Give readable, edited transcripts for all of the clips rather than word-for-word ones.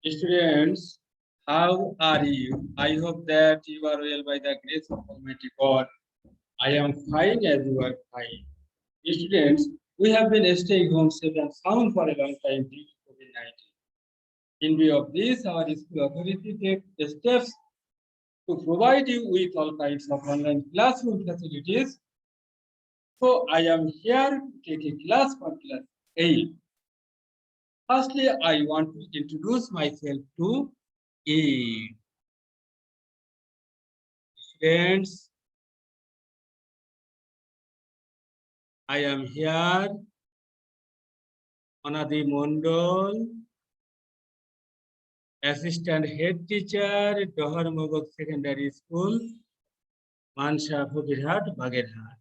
Students, how are you? I hope that you are well by the grace of Almighty God. I am fine as you are fine. Students, we have been staying home safe and sound for a long time due to COVID-19. In view of this, our school authority take steps to provide you with all kinds of online classroom facilities. So I am here to take a class for class 8. Firstly, I want to introduce myself to A. Friends, I am here, Anadi Mondol, Assistant Head Teacher, Dohar Mogok Secondary School, Mansha Phugirhat, Bagirhat.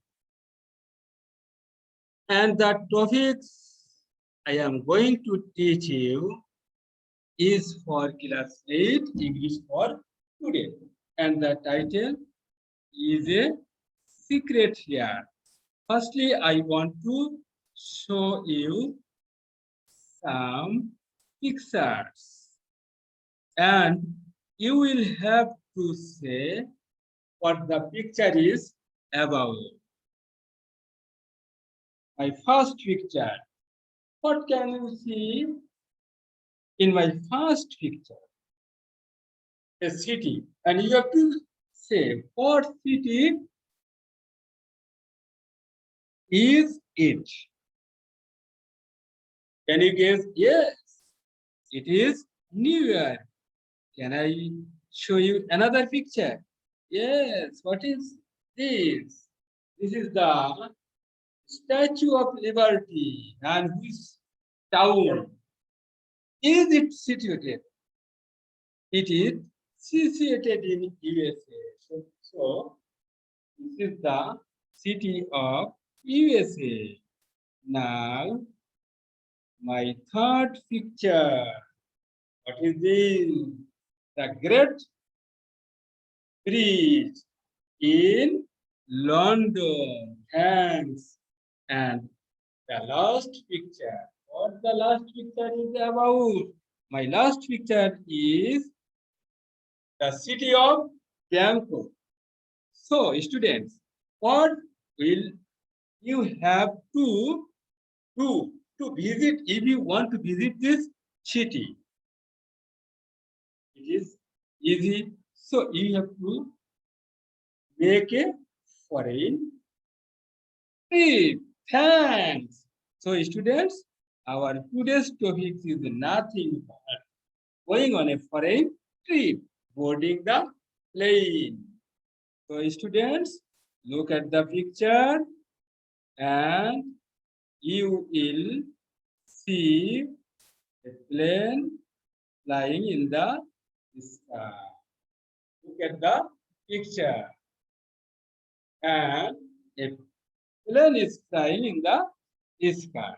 And the topics I am going to teach you is for class 8, English for today. And the title is a secret here. Firstly, I want to show you some pictures. And you will have to say what the picture is about. My first picture. What can you see in my first picture? A city. And you have to say what city is it? Can you guess? Yes, it is New York. Can I show you another picture? Yes, what is this? This is the Statue of Liberty. And which town is it situated? It is situated in USA. So this is the city of USA. Now, my third picture. What is this? The Great Bridge in London. Thanks. And the last picture. What the last picture is about? My last picture is the city of Bangkok. So, students, what will you have to do to visit if you want to visit this city? It is easy. So, you have to make a foreign trip. Thanks. So, students, our today's topic is nothing but going on a foreign trip, boarding the plane. So, students, look at the picture and you will see a plane flying in the sky. Look at the picture. And a plane is flying in the sky.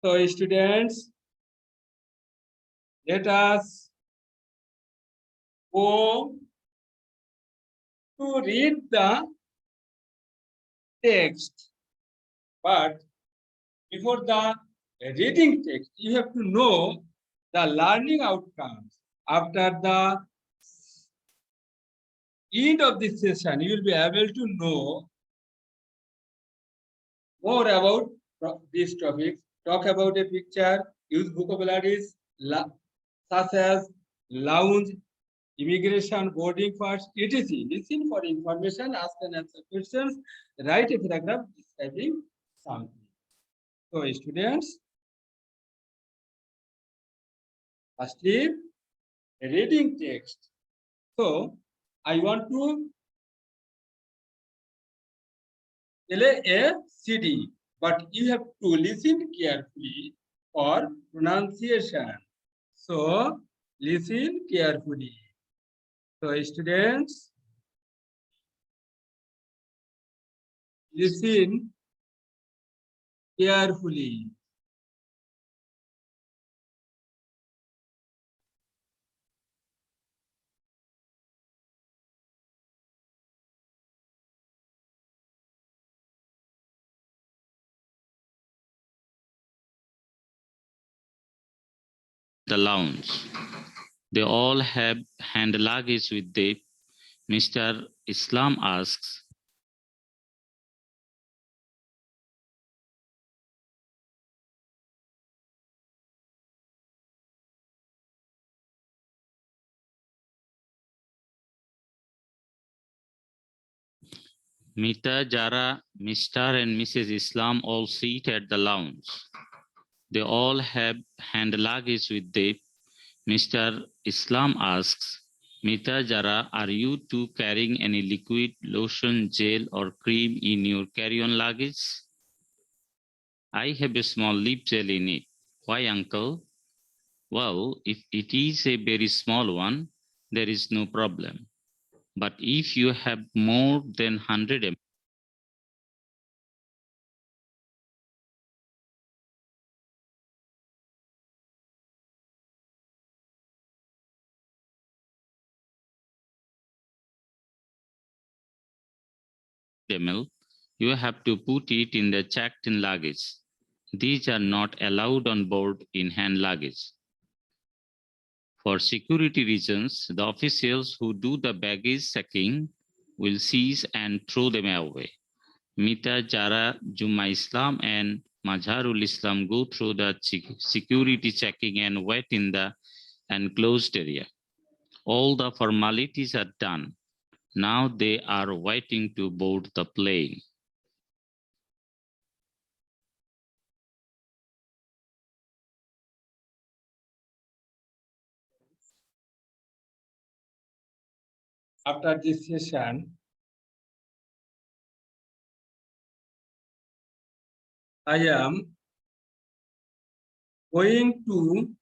So, students, let us go to read the text. But before the reading text, you have to know the learning outcomes. After the end of this session, you will be able to know more about these topics. Talk about a picture, use vocabularies such as lounge, immigration, boarding pass, etc. Listen for information, ask and answer questions, write a paragraph describing something. So, students, firstly, reading text. So, I want to play a CD, but you have to listen carefully for pronunciation. So, listen carefully. So, students, listen carefully. the lounge. They all have hand luggage with them. Mr. Islam asks, Mita, Jara, Mr. and Mrs. Islam all sit at the lounge. They all have hand luggage with them. Mr. Islam asks, Mita, Jara, are you two carrying any liquid, lotion, gel, or cream in your carry-on luggage? I have a small lip gel in it. Why, uncle? Well, if it is a very small one, there is no problem. But if you have more than 100 ml, you have to put it in the checked-in luggage. These are not allowed on board in hand luggage. For security reasons, the officials who do the baggage checking will seize and throw them away. Mita, Jara, Juma Islam, and Mazharul Islam go through the security checking and wait in the enclosed area. All the formalities are done. Now they are waiting to board the plane. After this session, I am going to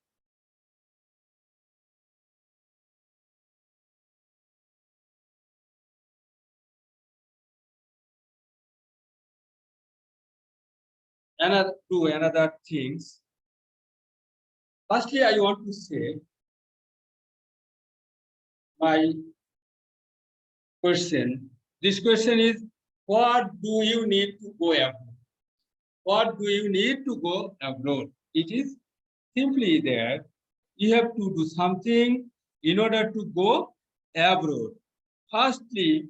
do another things. Firstly, I want to say my question. This question is, what do you need to go abroad? What do you need to go abroad? It is simply that you have to do something in order to go abroad. Firstly,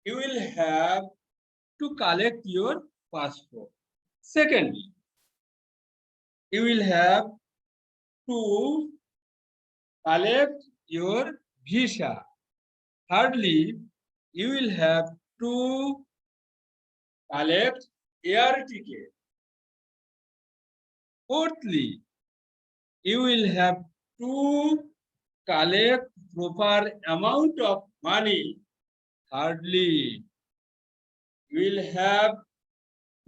you will have to collect your passport. Secondly, you will have to collect your visa. Thirdly, you will have to collect air ticket. Fourthly, you will have to collect proper amount of money. Thirdly, you will have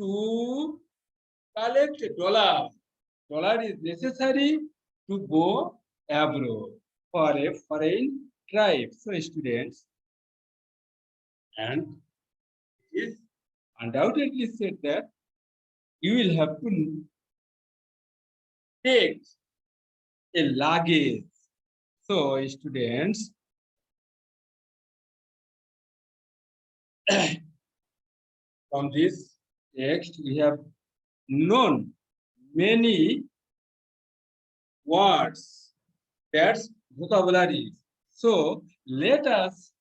to collect dollar. Dollar is necessary to go abroad for a foreign tribe. So students, and it is undoubtedly said that you will have to take a luggage. So students, from this text we have known many words, that's vocabularies. So let us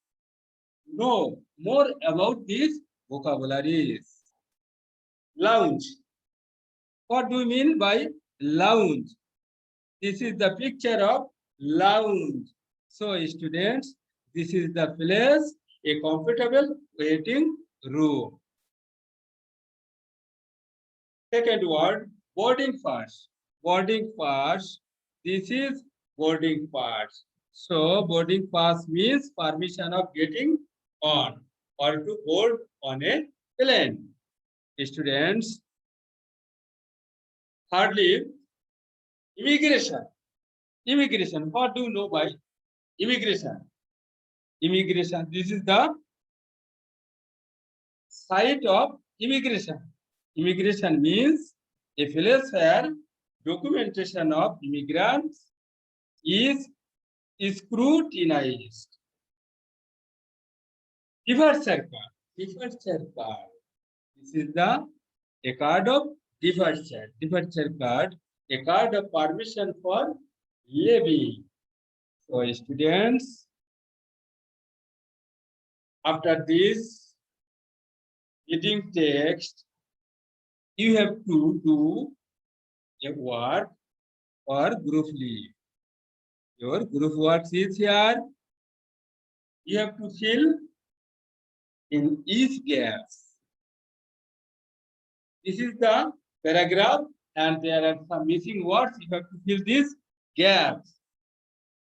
know more about these vocabularies. Lounge. What do you mean by lounge? This is the picture of lounge. So students, this is the place, a comfortable waiting room. Second word, boarding pass. Boarding pass. This is boarding pass. So boarding pass means permission of getting on or to board on a plane. Students, thirdly, immigration. Immigration. What do you know by immigration? Immigration. This is the site of immigration. Immigration means a place where documentation of immigrants is scrutinized. Departure card. Departure card. This is a card of departure. Departure card a card of permission for leaving. So students, after this reading text, you have to do a word for group leave. Your group work is here. You have to fill in each gap. This is the paragraph, and there are some missing words. You have to fill these gaps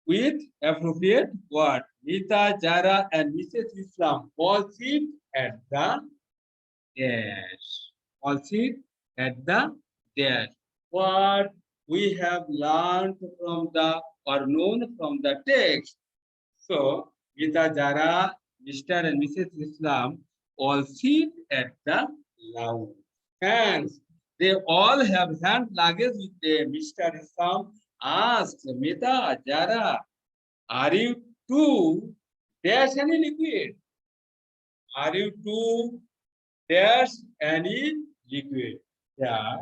with appropriate word. Nita, Jara, and Mrs. Islam all sit at the dash. All sit at the dash. What we have learned from the or known from the text. So, Nita, Jara, Mr. and Mrs. Islam all sit at the lounge. Hands. They all have hand luggage with them. Mr. Islam asked Mita, Jara, are you too dash any liquid? Are you too dash any liquid? Yeah,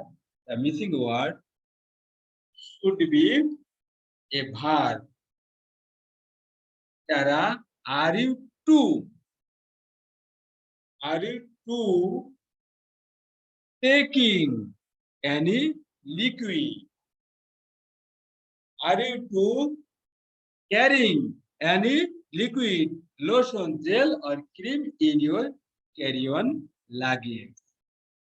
the missing word should be a verb. Jara, are you too? Are you too taking any liquid? Are you too carrying any liquid, lotion, gel, or cream in your carry-on luggage?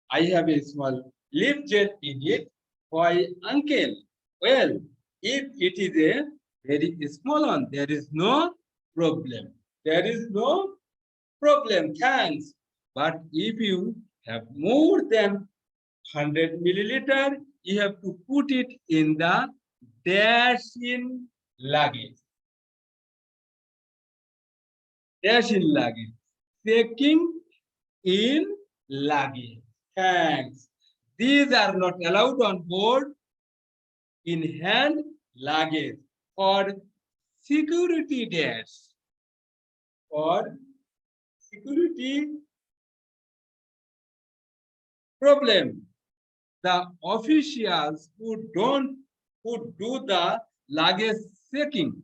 I have a small lip gel in it. Why, uncle? Well, if it is a very small one, there is no problem. There is no problem, thanks. But if you have more than 100 milliliter, you have to put it in the dash in luggage. Dash in luggage. Taking in luggage. Thanks. These are not allowed on board in hand luggage for security dash. For security problem. The officials who do the luggage checking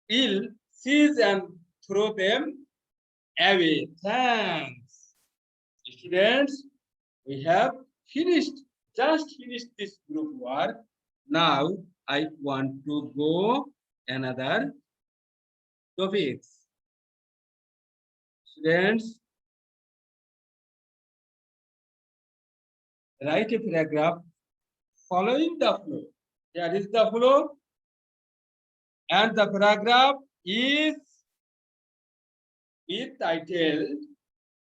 will seize and throw them away. Thanks. Students, we have just finished this group work. Now I want to go another topics. Students, write a paragraph following the flow. Here is the flow, and the paragraph is titled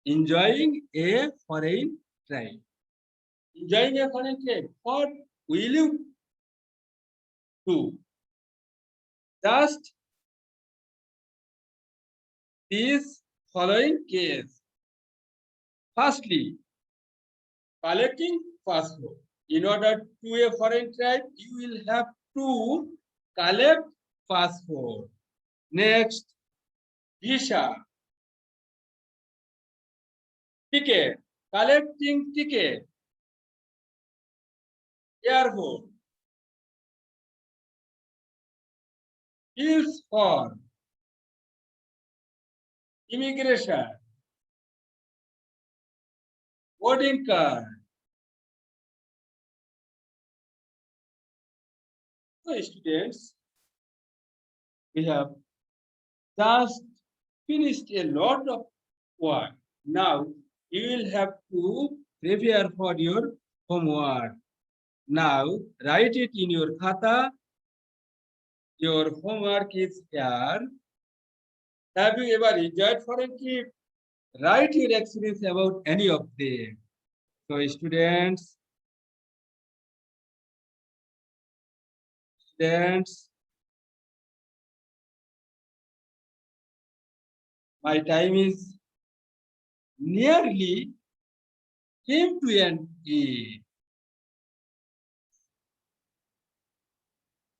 Enjoying a Foreign Tribe. Enjoying a foreign tribe. What will you do? Just these following case. Firstly, collecting passport. In order to a foreign tribe, you will have to collect passport. Next, visa. Ticket. Collecting ticket. Airport. Bills form. Immigration. Voting card. So students, we have just finished a lot of work. Now you will have to prepare for your homework. Now write it in your khata. Your homework is here. Have you ever enjoyed foreign trip? Write your experience about any of them. So students, my time is nearly came to an end.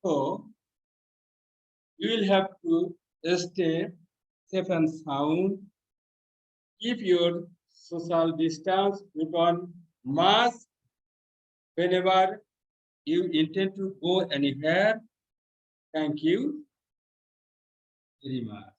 So you will have to stay safe and sound. Keep your social distance, put on mask whenever you intend to go anywhere? Thank you very much.